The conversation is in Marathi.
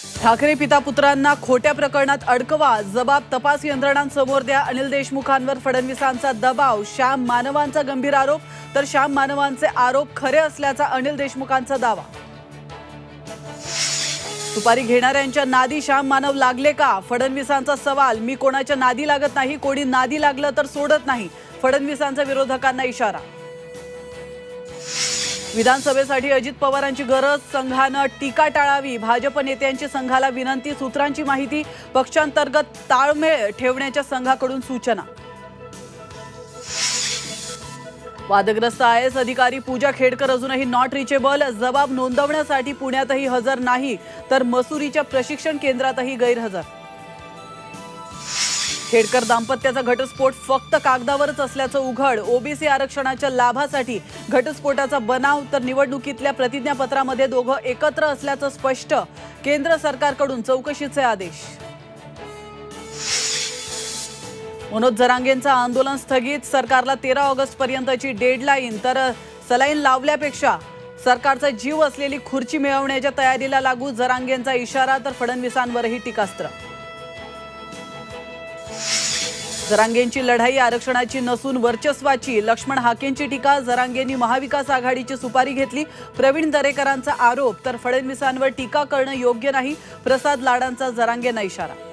ठाकरे पिता पुत्रांना खोट्या प्रकरणात अडकवा, जबाब तपास यंत्रणांसमोर द्या. अनिल देशमुखांवर फडणवीसांचा दबाव. श्याम मानवांचा गंभीर आरोप, तर श्याम मानवांचे आरोप खरे असल्याचा अनिल देशमुखांचा दावा. सुपारी घेणाऱ्यांच्या नादी श्याम मानव लागले का? फडणवीसांचा सवाल. मी कोणाच्या नादी लागत नाही, कोणी नादी लागलं तर सोडत नाही. फडणवीसांचा विरोधकांना इशारा. विधानसभेसाठी अजित पवारांची गरज, संघानं टीका टाळावी. भाजप नेत्यांची संघाला विनंती. सूत्रांची माहिती. पक्षांतर्गत ताळमेळ ठेवण्याच्या संघाकडून सूचना. वादग्रस्त IAS अधिकारी पूजा खेडकर अजूनही नॉट रिचेबल. जबाब नोंदवण्यासाठी पुण्यातही हजर नाही, तर मसुरीच्या प्रशिक्षण केंद्रातही गैरहजर. खेडकर दाम्पत्याचा घटस्फोट फक्त कागदावरच असल्याचं उघड. OBC आरक्षणाच्या लाभासाठी घटस्फोटाचा बनाव, तर निवडणुकीतल्या प्रतिज्ञापत्रामध्ये दोघं एकत्र असल्याचं स्पष्ट. केंद्र सरकारकडून चौकशीचे आदेश. मनोज जरांगेंचं आंदोलन स्थगित. सरकारला 13 ऑगस्ट पर्यंतची डेडलाईन. तर सलाईन लावल्यापेक्षा सरकारचा जीव असलेली खुर्ची मिळवण्याच्या तयारीला लागू. जरांगेंचा इशारा, तर फडणवीसांवरही टीकास्त्र. जरांगेंची लढाई आरक्षणाची नसून वर्चस्वाची. लक्ष्मण हाकेंची टीका. जरांगेंनी महाविकास आघाडीची सुपारी घेतली. प्रवीण दरेकरांचा आरोप, तर फडणवीसांवर टीका करणं योग्य नाही. प्रसाद लाडांचा जरांगेंना इशारा.